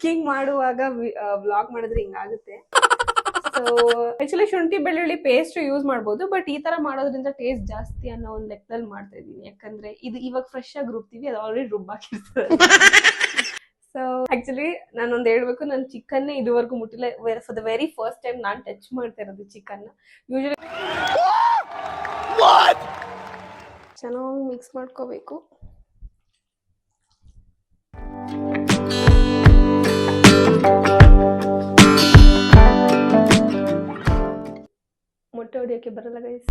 Cooking ಮಾಡುವಾಗ vlog ಮಾಡಿದ್ರೆ ಹಿಂಗಾಗುತ್ತೆ. So actually ಶುಂಠಿ ಬೆಳ್ಳುಳ್ಳಿ ಪೇಸ್ಟ್ ಯೂಸ್ ಮಾಡ್ಬೋದು, ಬಟ್ ಈ ತರ ಮಾಡೋದ್ರಿಂದ ಟೇಸ್ಟ್ ಜಾಸ್ತಿ ಅನ್ನೋ ಒಂದು ಲೆಕ್ಕದಲ್ಲಿ ಮಾಡ್ತಾ ಇದೀನಿ. ಯಾಕಂದ್ರೆ ಇದು ಇವಾಗ ಫ್ರೆಶ್ ಆಗಿ ರುಬ್ತೀವಿ, ಅದು ಆಲ್ರೆಡಿ ರುಬ್ಬಾಕಿರ್ತದೆ. ಸೊ ಆಕ್ಚುಲಿ ನಾನೊಂದು ಹೇಳ್ಬೇಕು, ನಾನು ಚಿಕನ್ ಇದುವರೆಗೂ ಮುಟ್ಟಿಲ್ಲ. For the very first time ನಾನು ಟಚ್ ಮಾಡ್ತಾ ಇರೋದು ಚಿಕನ್. ಯೂಶಲಿ ಚೆನ್ನಾಗಿ ಮಿಕ್ಸ್ ಮಾಡ್ಕೋಬೇಕು. ಮೊಟ್ಟೆ ಹೊಡಿಯೋಕೆ ಬರಲ್ಲ ಗೈಸ್.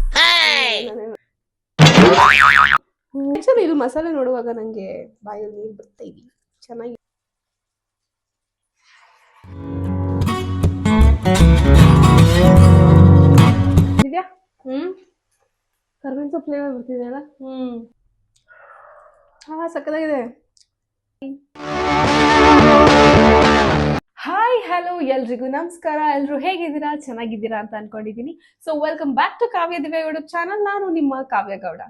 ಇದು ಮಸಾಲೆ ನೋಡುವಾಗ ನಂಗೆ ಬಾಯಲ್ಲಿ ನೀರು ಬರ್ತಾ ಇದೀವಿ. ಚೆನ್ನಾಗಿ ಇದೆಯಾ? ಕರ್ಬೇವಿನ ಸೊಪ್ಪು ಫ್ಲೇವರ್ ಬರ್ತಿದೆಯಲ್ಲ. ಸಕ್ಕತ್ತಾಗಿದೆ. ಹಾಯ್ ಹಲೋ ಎಲ್ರಿಗೂ ನಮಸ್ಕಾರ. ಎಲ್ರು ಹೇಗಿದ್ದೀರಾ? ಚೆನ್ನಾಗಿದ್ದೀರಾ ಅಂತ ಅನ್ಕೊಂಡಿದ್ದೀನಿ. ಸೊ ವೆಲ್ಕಮ್ ಬ್ಯಾಕ್ ಟು ಕಾವ್ಯ ದಿವ್ಯ ಯೂಟ್ಯೂಬ್ ಚಾನಲ್. ನಾನು ನಿಮ್ಮ ಕಾವ್ಯ ಗೌಡ.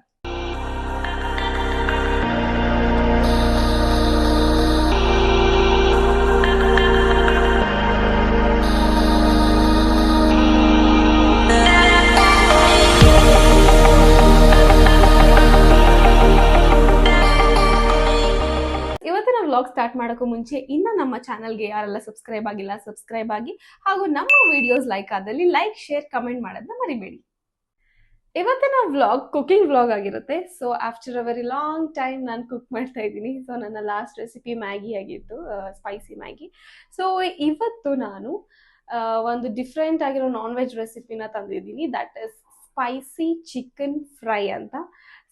ಇವತ್ತಿನ ವ್ಲಾಗ್ ಸ್ಟಾರ್ಟ್ ಮಾಡೋಕ್ಕೂ ಮುಂಚೆ ಇನ್ನು ನಮ್ಮ ಚಾನಲ್ಗೆ ಯಾರೆಲ್ಲ ಸಬ್ಸ್ಕ್ರೈಬ್ ಆಗಿಲ್ಲ ಸಬ್ಸ್ಕ್ರೈಬ್ ಆಗಿ, ಹಾಗೂ ನಮ್ಮ ವಿಡಿಯೋಸ್ ಲೈಕ್ ಆದಲ್ಲಿ ಲೈಕ್ ಶೇರ್ ಕಮೆಂಟ್ ಮಾಡೋದನ್ನ ಮರಿಬೇಡಿ. ಇವತ್ತಿನ ವ್ಲಾಗ್ ಕುಕಿಂಗ್ ವ್ಲಾಗ್ ಆಗಿರುತ್ತೆ. So after a very long time ನಾನು ಕುಕ್ ಮಾಡ್ತಾ ಇದ್ದೀನಿ. ಸೊ ನನ್ನ ಲಾಸ್ಟ್ ರೆಸಿಪಿ ಮ್ಯಾಗಿ ಆಗಿತ್ತು, ಸ್ಪೈಸಿ ಮ್ಯಾಗಿ. ಸೊ ಇವತ್ತು ನಾನು ಒಂದು ಡಿಫ್ರೆಂಟ್ ಆಗಿರೋ ನಾನ್ ವೆಜ್ ರೆಸಿಪಿನ ತಂದಿದ್ದೀನಿ. That is spicy chicken fry ಅಂತ.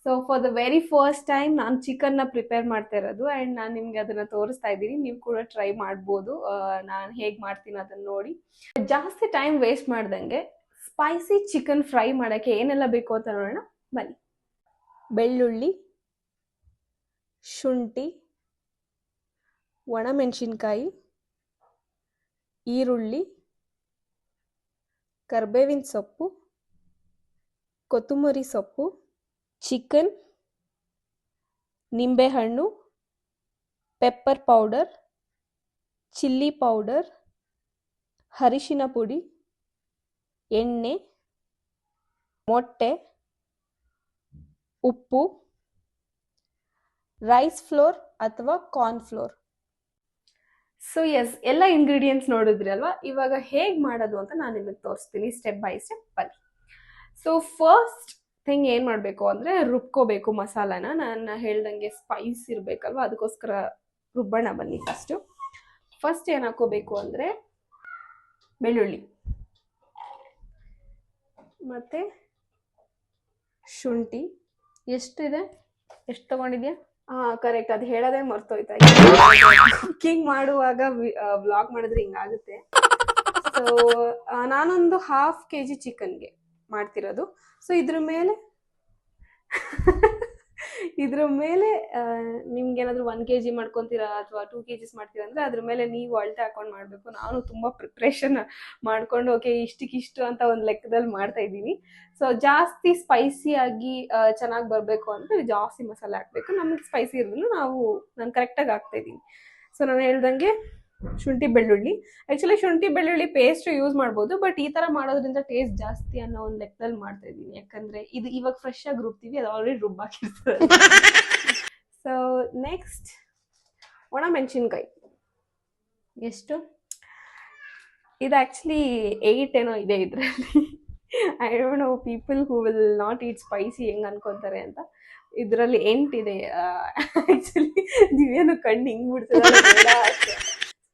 So for the very first time ನಾನು ಚಿಕನ್ನ ಪ್ರಿಪೇರ್ ಮಾಡ್ತಾ ಇರೋದು, ಆ್ಯಂಡ್ ನಾನು ನಿಮ್ಗೆ ಅದನ್ನು ತೋರಿಸ್ತಾ ಇದ್ದೀನಿ. ನೀವು ಕೂಡ ಟ್ರೈ ಮಾಡ್ಬೋದು ನಾನು ಹೇಗೆ ಮಾಡ್ತೀನಿ ಅದನ್ನು ನೋಡಿ. ಜಾಸ್ತಿ ಟೈಮ್ ವೇಸ್ಟ್ ಮಾಡ್ದಂಗೆ ಸ್ಪೈಸಿ ಚಿಕನ್ ಫ್ರೈ ಮಾಡೋಕ್ಕೆ ಏನೆಲ್ಲ ಬೇಕು ಅಂತ ನೋಡೋಣ ಬನ್ನಿ. ಬೆಳ್ಳುಳ್ಳಿ, ಶುಂಠಿ, ಒಣಮೆಣಸಿನ್ಕಾಯಿ, ಈರುಳ್ಳಿ, ಕರ್ಬೇವಿನ ಸೊಪ್ಪು, ಕೊತ್ತಂಬರಿ ಸೊಪ್ಪು, ಚಿಕನ್, ನಿಂಬೆಹಣ್ಣು, ಪೆಪ್ಪರ್ ಪೌಡರ್, ಚಿಲ್ಲಿ ಪೌಡರ್, ಅರಿಶಿನ ಪುಡಿ, ಎಣ್ಣೆ, ಮೊಟ್ಟೆ, ಉಪ್ಪು, ರೈಸ್ ಫ್ಲೋರ್ ಅಥವಾ ಕಾರ್ನ್ ಫ್ಲೋರ್. ಸೊ ಎಸ್, ಎಲ್ಲ ಇಂಗ್ರೀಡಿಯೆಂಟ್ಸ್ ನೋಡಿದ್ರಿ ಅಲ್ವಾ. ಇವಾಗ ಹೇಗೆ ಮಾಡೋದು ಅಂತ ನಾನು ನಿಮಗೆ ತೋರಿಸ್ತೀನಿ ಸ್ಟೆಪ್ ಬೈ ಸ್ಟೆಪ್. ಬನ್ನಿ. ಸೊ ಫಸ್ಟ್ ಥಿಂಗ್ ಏನು ಮಾಡಬೇಕು ಅಂದರೆ ರುಬ್ಕೋಬೇಕು ಮಸಾಲಾನ. ನಾನು ಹೇಳ್ದಂಗೆ ಸ್ಪೈಸ್ ಇರಬೇಕಲ್ವ, ಅದಕ್ಕೋಸ್ಕರ ರುಬ್ಬಣ ಬನ್ನಿ. ಫಸ್ಟ್ ಏನು ಹಾಕೋಬೇಕು ಅಂದರೆ ಬೆಳ್ಳುಳ್ಳಿ ಮತ್ತು ಶುಂಠಿ. ಎಷ್ಟಿದೆ, ಎಷ್ಟು ತೊಗೊಂಡಿದ್ಯಾ? ಕರೆಕ್ಟ್, ಅದು ಹೇಳೋದೇ ಮರ್ತೋಯ್ತಾ. ಕುಕ್ಕಿಂಗ್ ಮಾಡುವಾಗ ವ್ಲಾಗ್ ಮಾಡಿದ್ರೆ ಹಿಂಗಾಗುತ್ತೆ. ಸೊ ನಾನೊಂದು 1/2 kg ಚಿಕನ್ಗೆ ಮಾಡ್ತಿರೋದು. ಸೊ ಇದ್ರ ಮೇಲೆ ನಿಮ್ಗೇನಾದರೂ 1 kg ಮಾಡ್ಕೊತೀರಾ ಅಥವಾ 2 kgs ಮಾಡ್ತೀರಾ ಅಂದರೆ ಅದ್ರ ಮೇಲೆ ನೀವು ಅಳತೆ ಹಾಕೊಂಡು ಮಾಡಬೇಕು. ನಾನು ತುಂಬ ಪ್ರಿಪ್ರೇಷನ್ ಮಾಡ್ಕೊಂಡು ಓಕೆ ಇಷ್ಟಕ್ಕಿಷ್ಟು ಅಂತ ಒಂದು ಲೆಕ್ಕದಲ್ಲಿ ಮಾಡ್ತಾ ಇದ್ದೀನಿ. ಸೊ ಜಾಸ್ತಿ ಸ್ಪೈಸಿಯಾಗಿ ಚೆನ್ನಾಗಿ ಬರಬೇಕು ಅಂದರೆ ಜಾಸ್ತಿ ಮಸಾಲೆ ಹಾಕಬೇಕು. ನಮಗೆ ಸ್ಪೈಸಿ ಇರೋದನ್ನು ನಾನು ಕರೆಕ್ಟಾಗಿ ಹಾಕ್ತಾ ಇದ್ದೀನಿ. ಸೊ ನಾನು ಹೇಳ್ದಂಗೆ ಶುಂಠಿ ಬೆಳ್ಳುಳ್ಳಿ, ಆ್ಯಕ್ಚುಲಿ ಶುಂಠಿ ಬೆಳ್ಳುಳ್ಳಿ ಪೇಸ್ಟ್ ಯೂಸ್ ಮಾಡ್ಬೋದು, ಬಟ್ ಈ ಥರ ಮಾಡೋದ್ರಿಂದ ಟೇಸ್ಟ್ ಜಾಸ್ತಿ ಅನ್ನೋ ಒಂದು ಲೆಕ್ಕದಲ್ಲಿ ಮಾಡ್ತಾ ಇದ್ದೀನಿ. ಯಾಕಂದರೆ ಇದು ಇವಾಗ ಫ್ರೆಶ್ ಆಗಿ ರುಬ್ತೀವಿ, ಅದು ಆಲ್ರೆಡಿ ರುಬ್ಬಾಕಿರ್ತದೆ. ಸೊ ನೆಕ್ಸ್ಟ್ ಒಣಮೆಣಸಿನ್ಕಾಯಿ. ಎಷ್ಟು? ಇದು ಆ್ಯಕ್ಚುಲಿ 8 ಏನೋ ಇದೆ ಇದರಲ್ಲಿ. I don't know people who will not eat spicy ಹೆಂಗೆ ಅನ್ಕೊತಾರೆ ಅಂತ. ಇದರಲ್ಲಿ 8 ಇದೆ. ಆ್ಯಕ್ಚುಲಿ ನೀವೇನು ಕಣ್ಣು ಹಿಂಗೆ ಬಿಡ್ತೀರ.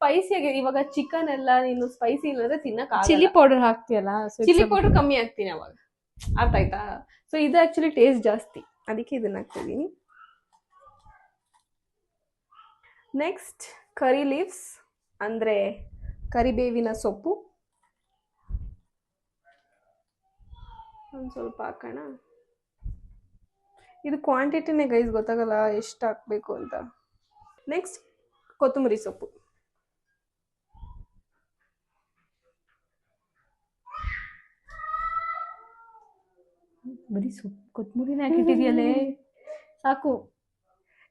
ಸ್ಪೈಸಿಯಾಗಿ ಇವಾಗ ಚಿಕನ್ ಎಲ್ಲ ನೀನು ಸ್ಪೈಸಿ ಇಲ್ಲದ್ರೆ ತಿನ್ನಕ್ಕೆ ಚಿಲ್ಲಿ ಪೌಡರ್ ಹಾಕ್ತೀಯಲ್ಲ, ಚಿಲ್ಲಿ ಪೌಡರ್ ಕಮ್ಮಿ ಹಾಕ್ತೀನಿ ಅವಾಗ, ಅರ್ಥ ಆಯ್ತಾ? ಸೊ ಇದು ಆ್ಯಕ್ಚುಲಿ ಟೇಸ್ಟ್ ಜಾಸ್ತಿ, ಅದಕ್ಕೆ ಇದನ್ನ ಹಾಕ್ತಿದ್ದೀನಿ. ನೆಕ್ಸ್ಟ್ ಕರಿ ಲೀವ್ಸ್ ಅಂದರೆ ಕರಿಬೇವಿನ ಸೊಪ್ಪು ಒಂದು ಸ್ವಲ್ಪ ಹಾಕೋಣ. ಇದು ಕ್ವಾಂಟಿಟಿನೇ ಗೈಸ್, ಗೊತ್ತಾಗಲ್ಲ ಎಷ್ಟು ಹಾಕಬೇಕು ಅಂತ. ನೆಕ್ಸ್ಟ್ ಕೊತ್ತಂಬರಿ ಸೊಪ್ಪು. ಬರೀ ಸೊಪ್ಪು ಕೊತ್ತಂಬರಿನೇ ಹಾಕಿಟ್ಟಿದೆಯಲ್ಲೇ, ಸಾಕು.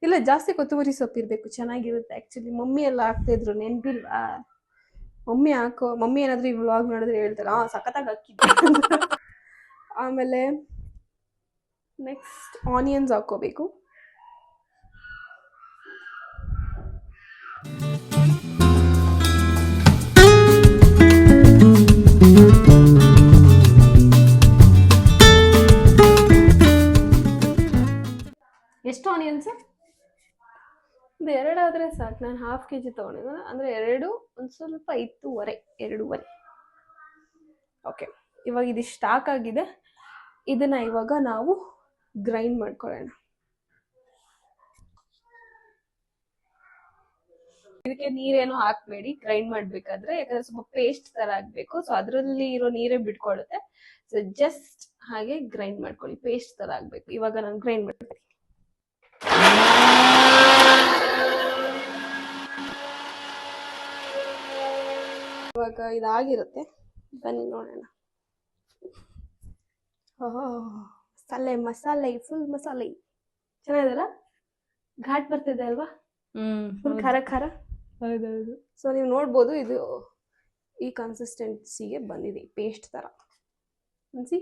ಇಲ್ಲ, ಜಾಸ್ತಿ ಕೊತ್ತಂಬರಿ ಸೊಪ್ಪು ಇರಬೇಕು, ಚೆನ್ನಾಗಿರುತ್ತೆ. ಆ್ಯಕ್ಚುಲಿ ಮಮ್ಮಿ ಎಲ್ಲ ಹಾಕ್ತಿದ್ರು, ನೆನಪಿಲ್ವಾ? ಮಮ್ಮಿ ಏನಾದರೂ ಈ ವ್ಲಾಗ್ ನೋಡಿದ್ರೆ ಹೇಳ್ತಾರೆ, ಸಖತ್ತಾಗಿ ಹಾಕಿದ್ದೆ. ಆಮೇಲೆ ನೆಕ್ಸ್ಟ್ ಆನಿಯನ್ಸ್ ಹಾಕ್ಕೋಬೇಕು. ಎಷ್ಟು ಆನಿಯನ್ಸ್? ಇದು 2 ಆದರೆ ಸಾಕು. ನಾನು ½ kg ತೊಗೊಂಡಿದ್ದು, ಅಂದರೆ 2 ಒಂದು ಸ್ವಲ್ಪ ಇತ್ತು, 2.5. ಓಕೆ, ಇವಾಗ ಇದಿಷ್ಟು ಹಾಕಾಗಿದೆ. ಇದನ್ನ ಇವಾಗ ನಾವು ಗ್ರೈಂಡ್ ಮಾಡ್ಕೊಳ್ಳೋಣ. ಇದಕ್ಕೆ ನೀರೇನು ಹಾಕ್ಬೇಡಿ ಗ್ರೈಂಡ್ ಮಾಡ್ಬೇಕಾದ್ರೆ, ಯಾಕಂದ್ರೆ ಸ್ವಲ್ಪ ಪೇಸ್ಟ್ ತರ ಆಗ್ಬೇಕು. ಸೊ ಅದರಲ್ಲಿ ಇರೋ ನೀರೇ ಬಿಟ್ಕೊಳ್ಳುತ್ತೆ. ಸೊ ಜಸ್ಟ್ ಹಾಗೆ ಗ್ರೈಂಡ್ ಮಾಡ್ಕೊಳ್ಳಿ, ಪೇಸ್ಟ್ ತರ ಆಗ್ಬೇಕು. ಇವಾಗ ನಾನು ಗ್ರೈಂಡ್ ಮಾಡ್ತೀನಿ. ಇವಾಗ ಇದಾಗಿರುತ್ತೆ, ಬನ್ನಿ ನೋಡೋಣ. ಮಸಾಲೆ ಫುಲ್ ಮಸಾಲೆ ಚೆನ್ನಾಗಿದೆಲ್ಲ, ಘಾಟ್ ಬರ್ತಿದೆ ಅಲ್ವಾ? ಫುಲ್ ಖಾರ ಖಾರ. ಹೌದೌದು. ಸೊ ನೀವು ನೋಡ್ಬೋದು, ಇದು ಈ ಕನ್ಸಿಸ್ಟೆನ್ಸಿಗೆ ಬಂದಿದೆ, ಪೇಸ್ಟ್ ತರ ಅನ್ಸಿ.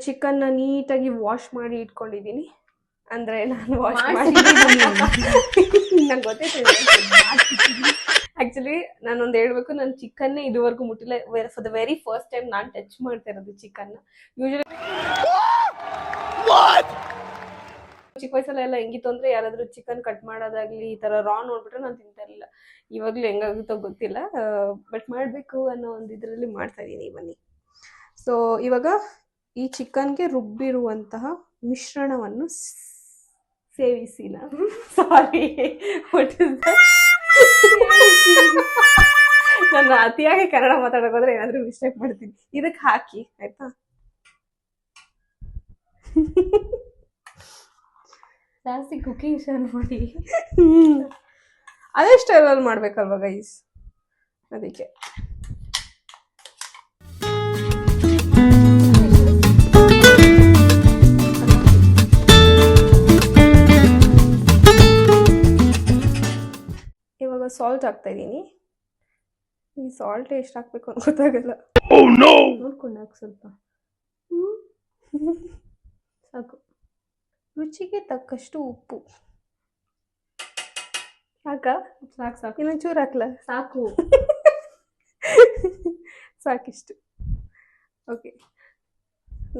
ಚಿಕನ್ನ ನೀಟಾಗಿ ವಾಶ್ ಮಾಡಿ ಇಟ್ಕೊಂಡಿದ್ದೀನಿ. ಅಂದ್ರೆ ನಾನು ವಾಶ್ ಮಾಡಿ ನಂಗೆ ಗೊತ್ತೈತೆ. ಆಕ್ಚುಲಿ ನಾನೊಂದು ಹೇಳ್ಬೇಕು, ನಾನು ಚಿಕನ್ನೇ ಇದುವರೆಗೂ ಮುಟ್ಟಿಲ್ಲ. For the very first time ನಾನು ಟಚ್ ಮಾಡ್ತಾ ಇರೋದು ಚಿಕನ್ನ. ಯೂಶಲಿ ಚಿಕ್ಕ ವಯಸ್ಸಲ್ಲೆಲ್ಲ ಹೆಂಗಿತ್ತು ಅಂದ್ರೆ, ಯಾರಾದ್ರೂ ಚಿಕನ್ ಕಟ್ ಮಾಡೋದಾಗ್ಲಿ ಈ ತರ ರಾ ನೋಡ್ಬಿಟ್ರೆ ನಾನು ತಿಂತಾ ಇರಲಿಲ್ಲ. ಇವಾಗ್ಲೂ ಹೆಂಗಾಗುತ್ತೋ ಗೊತ್ತಿಲ್ಲ, ಬಟ್ ಮಾಡಬೇಕು ಅನ್ನೋ ಒಂದು ಇದರಲ್ಲಿ ಮಾಡ್ತಾ ಇದ್ದೀನಿ. ಬನ್ನಿ. ಸೊ ಇವಾಗ ಈ ಚಿಕನ್ಗೆ ರುಬ್ಬಿರುವಂತಹ ಮಿಶ್ರಣವನ್ನು ಸೇವಿಸಿನ ಸಾರಿ ನಾನು ಅತಿಯಾಗಿ ಕನ್ನಡ ಮಾತಾಡೋದ್ರೆ ಏನಾದ್ರೂ ಮಿಸ್ಟೇಕ್ ಮಾಡ್ತೀನಿ. ಇದಕ್ಕೆ ಹಾಕಿ ಆಯ್ತಾ. ಜಾಸ್ತಿ ಕುಕಿಂಗ್ ಶುರು ಮಾಡಿ. ಅದೇ ಸ್ಟೈಲಲ್ಲಿ ಮಾಡ್ಬೇಕಲ್ವ ಗೈಸ್, ಅದಕ್ಕೆ. ಇವಾಗ ಸಾಲ್ಟ್ ಹಾಕ್ತಾ ಇದ್ದೀನಿ. ಈ ಸಾಲ್ಟ್ ಎಷ್ಟು ಹಾಕ್ಬೇಕು ಅಂತ ಗೊತ್ತಾಗಲ್ಲ. ನೋಡ್ಕೊಂಡು ಹಾಕಿ ಸ್ವಲ್ಪ ಸಾಕು. ರುಚಿಗೆ ತಕ್ಕಷ್ಟು ಉಪ್ಪು ಸಾಕು. ಇನ್ನೊಂಚೂರು ಹಾಕ್ಲ? ಸಾಕು. ಸಾಕಿಷ್ಟು. ಓಕೆ,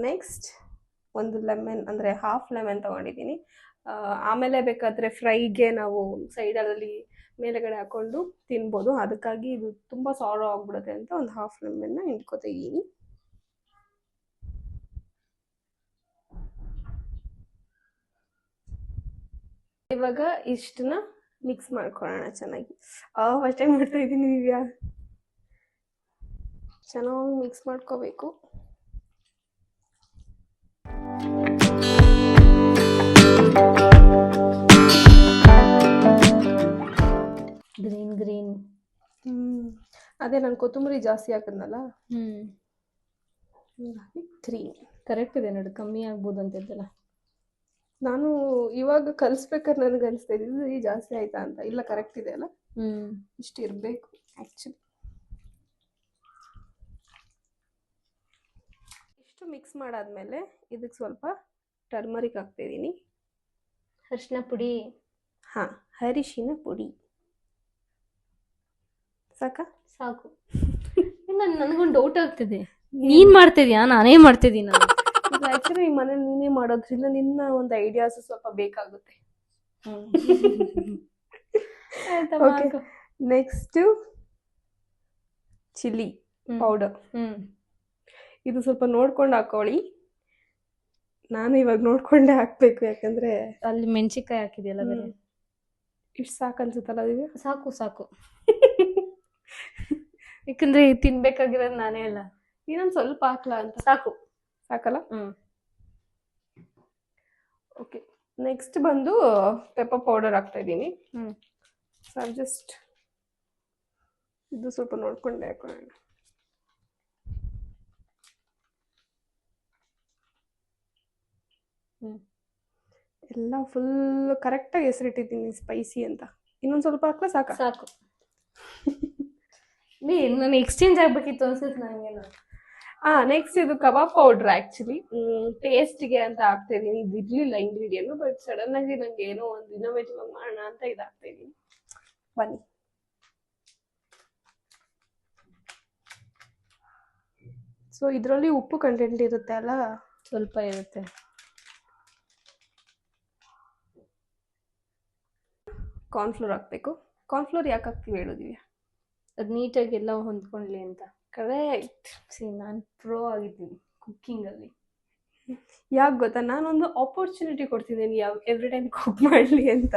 ನೆಕ್ಸ್ಟ್ ಒಂದು ಲೆಮನ್, ಅಂದರೆ ½ ಲೆಮನ್ ತೊಗೊಂಡಿದ್ದೀನಿ. ಆಮೇಲೆ ಬೇಕಾದರೆ ಫ್ರೈಗೆ ನಾವು ಸೈಡಲ್ಲಿ ಮೇಲೆಗಡೆ ಹಾಕ್ಕೊಂಡು ತಿನ್ಬೋದು. ಅದಕ್ಕಾಗಿ ಇದು ತುಂಬ ಸಾರು ಆಗ್ಬಿಡುತ್ತೆ ಅಂತ ಒಂದು ½ ಲೆಮನ್ನ ಹಿಂಡ್ಕೊತಿದ್ದೀನಿ. ಇವಾಗ ಇಷ್ಟನ್ನ ಮಿಕ್ಸ್ ಮಾಡ್ಕೊಳ್ಳೋಣ ಚೆನ್ನಾಗಿ. ಫಸ್ಟ್ ಟೈಮ್ ಮಾಡ್ತಾ ಇದ್ದೀನಿ ದಿವ್ಯಾ. ಚೆನ್ನಾಗಿ ಮಿಕ್ಸ್ ಮಾಡ್ಕೋಬೇಕು. ಗ್ರೀನ್ ಅದೇ ನಾನು ಕೊತ್ತಂಬರಿ ಜಾಸ್ತಿ ಹಾಕಿದ್ನಲ್ಲ. 3 ಕರೆಕ್ಟ್ ಇದೆ ನೋಡಿ, ಕಮ್ಮಿ ಆಗ್ಬೋದು ಅಂತಿದ್ದಲ್ಲ. ನಾನು ಇವಾಗ ಕಲಿಸ್ಬೇಕಾದ್ರೆ ನನಗೆ ಅನಿಸ್ತಾ ಇದ್ದಿದ್ದು ಈ ಜಾಸ್ತಿ ಆಯ್ತಾ ಅಂತ. ಇಲ್ಲ, ಕರೆಕ್ಟ್ ಇದೆ ಅಲ್ಲ, ಇಷ್ಟು ಇರಬೇಕು ಆ್ಯಕ್ಚುಲಿ. ಇಷ್ಟು ಮಿಕ್ಸ್ ಮಾಡಾದ್ಮೇಲೆ ಇದಕ್ಕೆ ಸ್ವಲ್ಪ ಟರ್ಮರಿಕ್ ಹಾಕ್ತಿದ್ದೀನಿ. ಅರಿಶಿನ ಪುಡಿ. ಅರಿಶಿನ ಪುಡಿ ಸಾಕು. ನನಗೊಂದು ಡೌಟ್ ಆಗ್ತಿದೆ, ನೀನ್ ಮಾಡ್ತಿದ್ಯಾ ನಾನೇ ಮಾಡ್ತಿದ್ದೀನ? ಆಕ್ಚುಲಿ ಈ ಮನೇಲಿ ನೀನೇ ಮಾಡೋದ್ರಿಂದ ನಿನ್ನ ಒಂದು ಐಡಿಯಾಸ್ ಸ್ವಲ್ಪ ಬೇಕಾಗುತ್ತೆ. Next chilli powder. ಇದು ಸ್ವಲ್ಪ ನೋಡ್ಕೊಂಡು ಹಾಕೊಳ್ಳಿ. ನಾನು ಇವಾಗ ನೋಡ್ಕೊಂಡೆ ಹಾಕ್ಬೇಕು, ಯಾಕಂದ್ರೆ ಅಲ್ಲಿ ಮೆಣಸಿನ್ಕಾಯಿ ಹಾಕಿದೆಯಲ್ಲ ಬೇರೆ. ಇಷ್ಟು ಸಾಕು ಅನ್ಸುತ್ತಲ್ಲ ದಿವ್ಯಾ? ಸಾಕು. ಯಾಕಂದ್ರೆ ತಿನ್ಬೇಕಾಗಿರೋದು ನಾನೇ ಅಲ್ಲ. ಇನ್ನೊಂದು ಸ್ವಲ್ಪ ಹಾಕ್ಲಾ ಅಂತ. ಸಾಕಲ್ಲ? ಓಕೆ, ನೆಕ್ಸ್ಟ್ ಬಂದು ಪೆಪ್ಪರ್ ಪೌಡರ್ ಹಾಕ್ತಾ ಇದ್ದೀನಿ. ಜಸ್ಟ್ ಇದು ಸ್ವಲ್ಪ ನೋಡ್ಕೊಂಡೆ ಹಾಕೋಣ. ಹ್ಮ್. ಎಲ್ಲ ಫುಲ್ ಕರೆಕ್ಟಾಗಿ ಹೆಸರಿಟ್ಟಿದ್ದೀನಿ ಸ್ಪೈಸಿ ಅಂತ. ಇನ್ನೊಂದು ಸ್ವಲ್ಪ ಹಾಕ್ಲ ಸಾಕ? ಸಾಕು. ನಾನು ಎಕ್ಸ್ಚೇಂಜ್ ಆಗ್ಬೇಕಿತ್ತು ಅನ್ಸುತ್ತೆ ನನಗೇನು. ನೆಕ್ಸ್ಟ್ ಇದು ಕಬಾಬ್ ಪೌಡ್ರ್ ಆಕ್ಚುಲಿ ಟೇಸ್ಟ್ಗೆ ಅಂತ ಹಾಕ್ತಾ ಇದೀನಿ. ಇದು ಇರ್ಲಿಲ್ಲ ಇಂಗ್ರೀಡಿಯಂಟ್, ಬಟ್ ಸಡನ್ ಆಗಿ ನಂಗೆ ಏನೋ ಒಂದು ಇನ್ನೋವೇಟಿವ್ ಆಗಿ ಮಾಡೋಣ ಅಂತ ಇದಾಗ್ತಾ ಇದೀನಿ. ಬನ್ನಿ. ಸೊ ಇದರಲ್ಲಿ ಉಪ್ಪು ಕಂಟೆಂಟ್ ಇರುತ್ತೆ ಅಲ್ಲ, ಸ್ವಲ್ಪ ಇರುತ್ತೆ. ಕಾರ್ನ್ಫ್ಲೋರ್ ಹಾಕ್ಬೇಕು. ಕಾರ್ನ್ಫ್ಲೋರ್ ಯಾಕೆ ಹಾಕ್ತೀವಿ ಹೇಳೋದಿವ್ಯಾ? ಅದು ನೀಟಾಗಿ ಎಲ್ಲ ಹೊಂದ್ಕೊಳ್ಳಿ ಅಂತ. ಕರೆಕ್ಟ್. ನಾನು ಪ್ರೋ ಆಗಿದ್ದೀನಿ ಕುಕ್ಕಿಂಗಲ್ಲಿ. ಯಾಕೆ ಗೊತ್ತಾ, ನಾನೊಂದು ಆಪರ್ಚುನಿಟಿ ಕೊಡ್ತಿದ್ದೀನಿ ಎವ್ರಿ ಟೈಮ್ ಕುಕ್ ಮಾಡಲಿ ಅಂತ.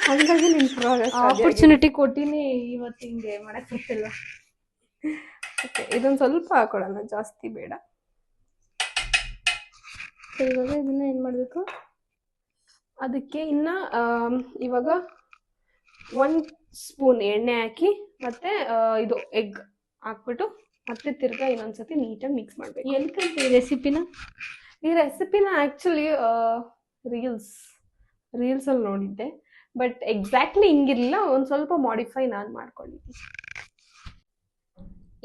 ಹಾಗಾಗಿ ಆಪರ್ಚುನಿಟಿ ಕೊಟ್ಟಿನಿ, ಇವತ್ತು ಹಿಂಗೆ ಮಾಡಕ್ ಗೊತ್ತಿಲ್ಲ. ಓಕೆ, ಇದೊಂದು ಸ್ವಲ್ಪ ಹಾಕೊಳ್ಳೋಣ, ಜಾಸ್ತಿ ಬೇಡ. ಇವಾಗ ಇದನ್ನ ಏನು ಮಾಡಬೇಕು? ಅದಕ್ಕೆ ಇವಾಗ 1 ಸ್ಪೂನ್ ಎಣ್ಣೆ ಹಾಕಿ ಮತ್ತೆ ಇದು ಎಗ್ ಹಾಕ್ಬಿಟ್ಟು ಮತ್ತೆ ತಿರ್ಗಾ ಇನ್ನೊಂದ್ಸತಿ ನೀಟಾಗಿ ಮಿಕ್ಸ್ ಮಾಡ್ಬೇಕು. ಎಲ್ಲಿ ಕಲಿತೆ ಈ ರೆಸಿಪಿನ? ಈ ರೆಸಿಪಿನ ಆಕ್ಚುಲಿ ರೀಲ್ಸಲ್ಲಿ ನೋಡಿದ್ದೆ, ಬಟ್ ಎಕ್ಸಾಕ್ಟ್ಲಿ ಹಿಂಗಿರಲಿಲ್ಲ. ಒಂದು ಸ್ವಲ್ಪ ಮಾಡಿಫೈ ನಾನು ಮಾಡ್ಕೊಂಡಿದ್ದೀನಿ.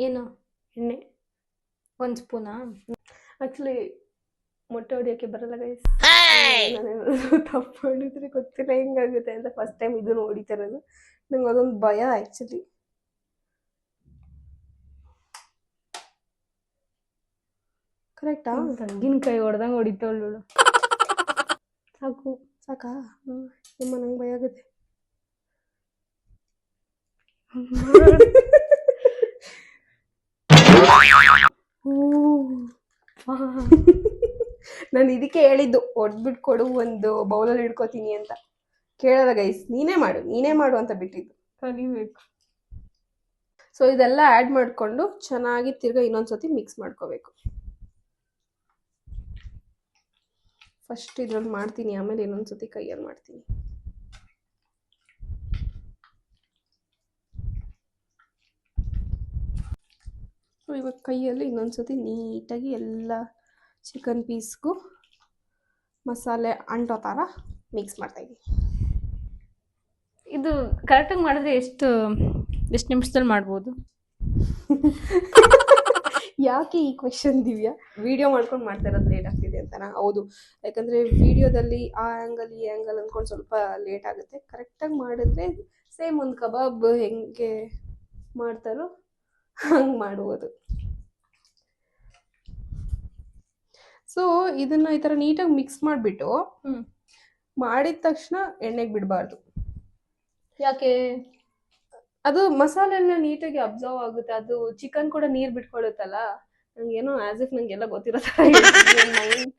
ಏನು? ಎಣ್ಣೆ 1 ಸ್ಪೂನಾ? ಆಕ್ಚುಲಿ ಮೊಟ್ಟೆ ಹೊಡಿಯೋಕ್ಕೆ ಬರಲ್ಲ ಗೈಸ್. ನಾನು ತಪ್ಪು ಮಾಡಿದ್ರೆ ಗೊತ್ತಿಲ್ಲ ಹೆಂಗಾಗುತ್ತೆ ಅಂತ ಫಸ್ಟ್ ಟೈಮ್ ಇದನ್ನು ಹೊಡಿತಿರೋದು. ನಂಗೆ ಅದೊಂದು ಭಯ ಆಕ್ಚುಲಿ. ಕರೆಕ್ಟಾ? ತೆಂಗಿನಕಾಯಿ ಹೊಡೆದಂಗೆ ಹೊಡಿತಾಳು. ಸಾಕು. ಸಾಕಾ? ನಿಮ್ಮ ನಂಗೆ ಭಯ ಆಗುತ್ತೆ. ನಾನು ಇದಕ್ಕೆ ಹೇಳಿದ್ದು ಹೊಡೆದ್ಬಿಟ್ಟು ಕೊಡು, ಒಂದು ಬೌಲಲ್ಲಿ ಇಟ್ಕೋತೀನಿ ಅಂತ. ಕೇಳಲ್ಲ ಗೈಸ್, ನೀನೇ ಮಾಡು ಅಂತ ಬಿಟ್ಟಿದ್ದು. ಕಲಿಬೇಕು. ಸೊ ಇದೆಲ್ಲ ಆ್ಯಡ್ ಮಾಡಿಕೊಂಡು ಚೆನ್ನಾಗಿ ತಿರ್ಗಾ ಇನ್ನೊಂದ್ಸತಿ ಮಿಕ್ಸ್ ಮಾಡ್ಕೋಬೇಕು. ಫಸ್ಟ್ ಇದ್ರಲ್ಲಿ ಮಾಡ್ತೀನಿ, ಆಮೇಲೆ ಇನ್ನೊಂದ್ಸತಿ ಕೈಯಲ್ಲಿ ಮಾಡ್ತೀನಿ. ಸೊ ಇವಾಗ ಕೈಯಲ್ಲಿ ಇನ್ನೊಂದ್ಸತಿ ನೀಟಾಗಿ ಎಲ್ಲ ಚಿಕನ್ ಪೀಸ್ಗೂ ಮಸಾಲೆ ಅಂಟೋ ಥರ ಮಿಕ್ಸ್ ಮಾಡ್ತಾಯಿದ್ದೀನಿ. ಇದು ಕರೆಕ್ಟಾಗಿ ಮಾಡಿದ್ರೆ ಎಷ್ಟು ನಿಮಿಷದಲ್ಲಿ ಮಾಡ್ಬೋದು? ಯಾಕೆ ಈ ಕ್ವೆಶನ್ ದಿವ್ಯಾ? ವಿಡಿಯೋ ಮಾಡ್ಕೊಂಡು ಮಾಡ್ತಾ ಇರೋದು ಲೇಟ್ ಆಗ್ತಿದೆ ಅಂತನಾ? ಹೌದು, ಯಾಕಂದರೆ ವಿಡಿಯೋದಲ್ಲಿ ಆ ಆ್ಯಂಗಲ್ ಈ ಆ್ಯಂಗಲ್ ಅಂದ್ಕೊಂಡು ಸ್ವಲ್ಪ ಲೇಟ್ ಆಗುತ್ತೆ. ಕರೆಕ್ಟಾಗಿ ಮಾಡಿದ್ರೆ ಸೇಮ್ ಒಂದು ಕಬಾಬ್ ಹೆಂಗೆ ಮಾಡ್ತಾರೋ ಹಂಗೆ ಮಾಡುವುದು. ಸೊ ಇದನ್ನು ಈ ಥರ ನೀಟಾಗಿ ಮಿಕ್ಸ್ ಮಾಡಿಬಿಟ್ಟು ಮಾಡಿದ ತಕ್ಷಣ ಎಣ್ಣೆಗೆ ಬಿಡಬಾರ್ದು. ಯಾಕೆ? ಅದು ಮಸಾಲೆಲ್ಲ ನೀಟಾಗಿ ಅಬ್ಸರ್ವ್ ಆಗುತ್ತೆ. ಅದು ಚಿಕನ್ ಕೂಡ ನೀರು ಬಿಟ್ಕೊಳ್ಳುತ್ತಲ್ಲ. ನಂಗೇನೋ ಆಸ್ ಇಫ್ ನಂಗೆಲ್ಲ ಗೊತ್ತಿರೋ ಥರ ಮೈಂಡ್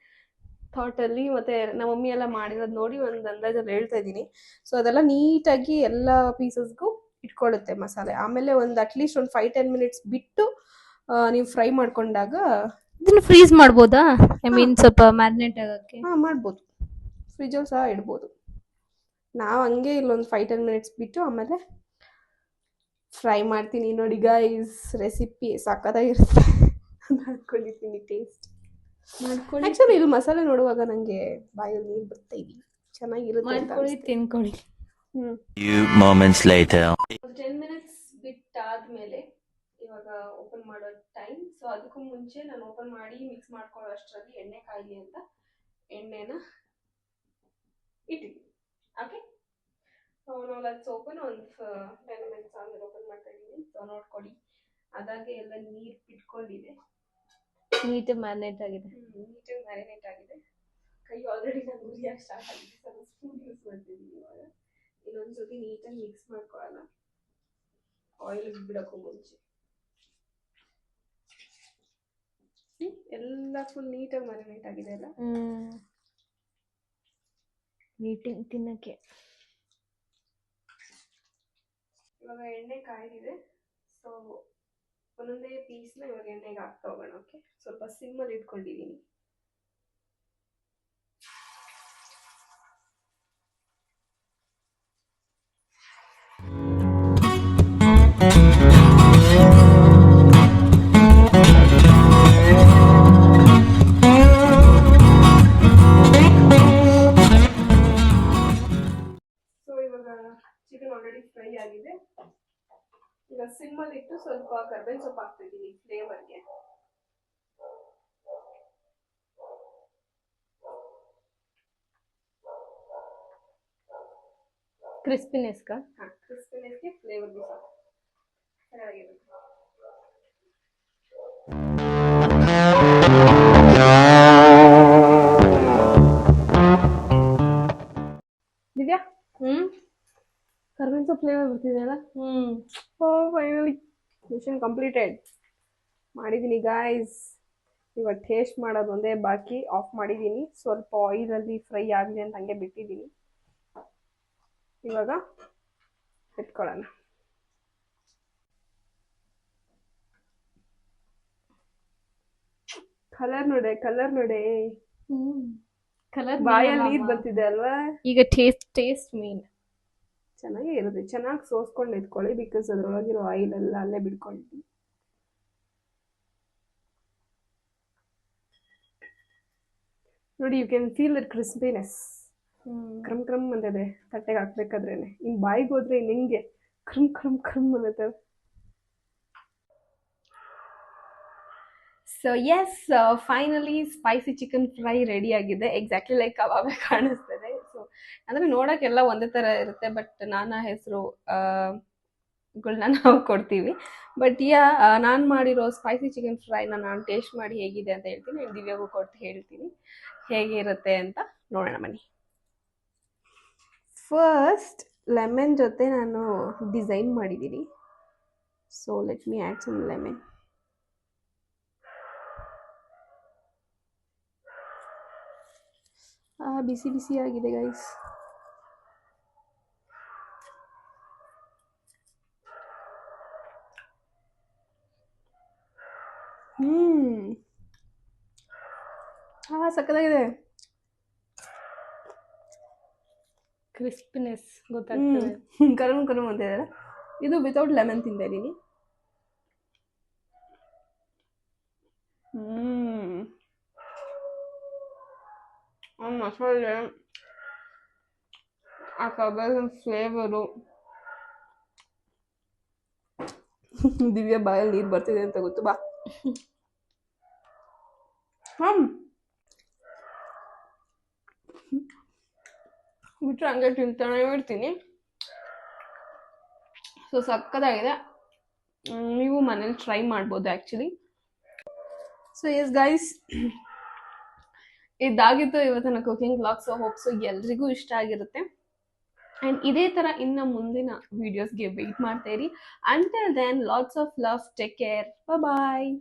ಥಾಟಲ್ಲಿ ಮತ್ತು ನಮ್ಮ ಮಮ್ಮಿ ಎಲ್ಲ ಮಾಡಿರೋದು ನೋಡಿ ಒಂದು ಅಂದಾಜಲ್ಲಿ ಹೇಳ್ತಾ ಇದ್ದೀನಿ. ಸೊ ಅದೆಲ್ಲ ನೀಟಾಗಿ ಎಲ್ಲ ಪೀಸಸ್ಗೂ ಇಟ್ಕೊಳ್ಳುತ್ತೆ ಮಸಾಲೆ. ಆಮೇಲೆ ಒಂದು ಅಟ್ಲೀಸ್ಟ್ ಒಂದು 5-10 ಮಿನಿಟ್ಸ್ ಬಿಟ್ಟು ನೀವು ಫ್ರೈ ಮಾಡ್ಕೊಂಡಾಗ ಇದನ್ನು ಫ್ರೀಸ್ ಮಾಡ್ಬೋದಾ? ಐ ಮೀನ್ ಸ್ವಲ್ಪ ಮ್ಯಾರಿನೇಟ್ ಆಗೋಕ್ಕೆ. ಮಾಡ್ಬೋದು, ಫ್ರಿಜ್ಜಲ್ಲಿ ಸಹ ಇಡ್ಬೋದು. ನಾವು ಹಂಗೆ ಇಲ್ಲೊಂದು 5-10 ಮಿನಿಟ್ಸ್ ಬಿಟ್ಟು ಆಮೇಲೆ ಫ್ರೈ ಮಾಡ್ತೀನಿ. ನೋಡಿ ಗೈಸ್, ರೆಸಿಪಿ ಸಕ್ಕತ್ತಾಗಿರುತ್ತೆ. ಹಾಕೊಂಡಿದ್ದೀನಿ ಟೇಸ್ಟ್ ಮಾಡ್ಕೊಳ್ಳಿ. ಆ್ಯಕ್ಚುಲಿ ಇದು ಮಸಾಲೆ ನೋಡುವಾಗ ನನಗೆ ಬಾಯಲ್ಲಿ ನೀರು ಬರ್ತಾ ಇದೀವಿ. ಚೆನ್ನಾಗಿರುತ್ತೆ. ಮಾಡ್ಕೊಳ್ಳಿ, ತಿನ್ಕೊಳ್ಳಿ. Few moments later. 10 ಮಿನಿಟ್ಸ್ ಬಿಟ್ಟಾದ್ಮೇಲೆ ಇವಾಗ ಓಪನ್ ಮಾಡೋ ಟೈಮ್. ಸೊ ಅದಕ್ಕೂ ಮುಂಚೆ ನಾನು ಓಪನ್ ಮಾಡಿ ಮಿಕ್ಸ್ ಮಾಡ್ಕೊಳ್ಳೋ ಅಷ್ಟರಲ್ಲಿ ಎಣ್ಣೆ ಕಾಯಿಲಿ ಅಂತ ಎಣ್ಣೆನ ಇಟ್ಟಿದ್ದೀನಿ. ಓಕೆ, ನಾವು ಲೆಟ್ಸ್ ಓಪನ್. ಒಂದು 10 ಮಿನಿಟ್ಸ್ ಆದ್ಮೇಲೆ ಓಪನ್ ಮಾಡ್ತಾ ಇದ್ದೀನಿ. ಸೊ ನೋಡ್ಕೊಳ್ಳಿ, ಅದಾಗೆ ಎಲ್ಲ ನೀರು ಬಿಟ್ಕೊಂಡಿದೆ, ನೀಟಾಗಿ ಮ್ಯಾರಿನೇಟ್ ಆಗಿದೆ. ನೀಟಾಗಿ ಮ್ಯಾರಿನೇಟ್ ಆಗಿದೆ. ಕೈ ಆಲ್ರೆಡಿ ನಾನು ಉರಿಯೋಕೆ ಸ್ಟಾರ್ಟ್ ಆಗಿದೆ. ಸ್ವಲ್ಪ ಸ್ಪೂನ್ ಯೂಸ್ ಮಾಡ್ತಿದ್ದೀನಿ. ಇವಾಗ ಇನ್ನೊಂದ್ಸತಿ ನೀಟಾಗಿ ಮಿಕ್ಸ್ ಮಾಡ್ಕೊಳ್ಳೋಣ ಆಯಿಲ್ ಬಿಡೋಕ್ಕೂ ಮುಂಚೆ. ಎಲ್ಲ ಫುಲ್ ನೀಟಾಗಿ ಮ್ಯಾರಿನೇಟ್ ಆಗಿದೆ ಅಲ್ಲ. ನೀಟಿಂಗ್ ತಿನ್ನಕ್ಕೆ. ಇವಾಗ ಎಣ್ಣೆ ಕಾಯ್ದಿದೆ. ಸೊ ಒಂದೊಂದೇ ಪೀಸ್ನ ಇವಾಗ ಎಣ್ಣೆಗೆ ಹಾಕ್ತಾ ಹೋಗೋಣ. ಓಕೆ, ಸ್ವಲ್ಪ ಸಿಮ್ಮಲ್ಲಿ ಇಟ್ಕೊಂಡಿದ್ದೀನಿ. ಚಿಕನ್ ಆಲ್ರೆಡಿ ಫ್ರೈ ಆಗಿದೆ. ಈಗ ಸಿಮ್ಮಲ್ಲಿ ಇಟ್ಟು ಸ್ವಲ್ಪ ಕರ್ಬೇವಿನ ಸೊಪ್ಪು ಹಾಕ್ತಿದ್ದೀನಿ ಫ್ಲೇವರ್ಗೆ. ಕ್ರಿಸ್ಪಿನೆಸ್ಗ ಕ್ರಿಸ್ಪಿನೆಸ್ಗೆ ಫ್ಲೇವರ್ಗೆ ಸಾಕು. ಚೆನ್ನಾಗಿರುತ್ತೆ. ದಿವ್ಯಾ ಕರ್ಬೇವಿನ ಸೊಪ್ಪು ಫ್ಲೇವರ್ ಬರ್ತಿದೆಯಲ್ಲ. Finally mission completed. ಮಾಡಿದ್ದೀನಿ ಗಾಯ್ಸ್. ಇವಾಗ ಟೇಸ್ಟ್ ಮಾಡೋದು ಒಂದೇ ಬಾಕಿ. ಆಫ್ ಮಾಡಿದ್ದೀನಿ. ಸ್ವಲ್ಪ ಆಯಿಲಲ್ಲಿ ಫ್ರೈ ಆಗಲಿ ಅಂತ ಹಂಗೆ ಬಿಟ್ಟಿದ್ದೀನಿ. ಇವಾಗ ಇಟ್ಕೊಳ್ಳೋಣ. ಕಲರ್ ನೋಡೆ ಕಲರ್ ಬಾಯಲ್ಲಿ ನೀರ್ ಬರ್ತಿದೆ ಅಲ್ವಾ. ಈಗ ಟೇಸ್ಟ್ ಮೇನ್. ಚೆನ್ನಾಗೇ ಇರುತ್ತೆ. ಚೆನ್ನಾಗಿ ಸೋಸ್ಕೊಂಡು ಇಟ್ಕೊಳ್ಳಿ, ಬಿಕಾಸ್ ಅದ್ರೊಳಗಿರೋ ಆಯಿಲ್ ಎಲ್ಲ ಅಲ್ಲೇ ಬಿಡ್ಕೊಳ್ತೀವಿ. ನೋಡಿ, you can feel that crispiness. ಕ್ರಮ್ ಕ್ರಮ್ ಅಂತಿದೆ ತಟ್ಟೆಗೆ ಹಾಕ್ಬೇಕಾದ್ರೇನೆ. ಇನ್ನು ಬಾಯಿಗೆ ಹೋದ್ರೆ ಇನ್ನು ಹಿಂಗೆ ಕ್ರಮ್ ಕ್ರಮ್ ಕ್ರಮ್ ಅನ್ನತ್ತೆ. So yes, finally spicy chicken fry ready ಆಗಿದೆ. ಎಕ್ಸಾಕ್ಟ್ಲಿ ಲೈಕ್ ಕಬಾಬೇ ಕಾಣಿಸ್ತದೆ. ಸೊ ಅಂದರೆ ನೋಡೋಕ್ಕೆಲ್ಲ ಒಂದೇ ಥರ ಇರುತ್ತೆ, ಬಟ್ ನಾನಾ ಹೆಸರುಗಳನ್ನ ನಾವು ಕೊಡ್ತೀವಿ. ಬಟ್ ನಾನು ಮಾಡಿರೋ ಸ್ಪೈಸಿ ಚಿಕನ್ ಫ್ರೈನ ನಾನು ಟೇಸ್ಟ್ ಮಾಡಿ ಹೇಗಿದೆ ಅಂತ ಹೇಳ್ತೀನಿ. ದಿವ್ಯಾಗೂ ಕೊಟ್ಟು ಹೇಳ್ತೀನಿ ಹೇಗಿರುತ್ತೆ ಅಂತ. ನೋಡೋಣ ಬನ್ನಿ. ಫಸ್ಟ್ ಲೆಮನ್ ಜೊತೆ ನಾನು ಡಿಸೈನ್ ಮಾಡಿದ್ದೀನಿ. So let me add some lemon. ಬಿಸಿ ಬಿಸಿ ಆಗಿದೆ ಗೈಸ್. ಸಕ್ಕತ್ತಾಗಿದೆ. ಕ್ರಿಸ್ಪಿನೆಸ್ ಗೊತ್ತಾಗ್ತದೆ. ಕರಮ್ ಕರಮ್ ಅಂತ ಇದೆ. ಇದು ವಿತೌಟ್ ಲೆಮನ್ ತಿಂತಾ ಇದ್ದೀನಿ. ಮಸಾಲೆ, ಆ ಕಬಾಬಿನ ಫ್ಲೇವರು. ದಿವ್ಯ ಬಾಯಲ್ಲಿ ನೀರು ಬರ್ತಿದೆ ಅಂತ ಗೊತ್ತು. ಬಾ. ಬಿಟ್ಟರೆ ಹಂಗೆ ತಿಂತಾನೆ ಇರ್ತೀನಿ. ಸೊ ಸಕ್ಕತ್ತಾಗಿದೆ. ನೀವು ಮನೇಲಿ ಟ್ರೈ ಮಾಡ್ಬೋದು ಆ್ಯಕ್ಚುಲಿ. ಸೊ ಎಸ್ ಗೈಸ್, ಇದಾಗಿತ್ತು ಇವತ್ತಿನ cooking vlog. So hope so ಎಲ್ರಿಗೂ ಇಷ್ಟ ಆಗಿರುತ್ತೆ. ಆ್ಯಂಡ್ ಇದೇ ಥರ ಇನ್ನು ಮುಂದಿನ ವೀಡಿಯೋಸ್ಗೆ ವೆಯ್ಟ್ ಮಾಡ್ತಾ ಇರಿ. Until then, lots of love, take care, bye.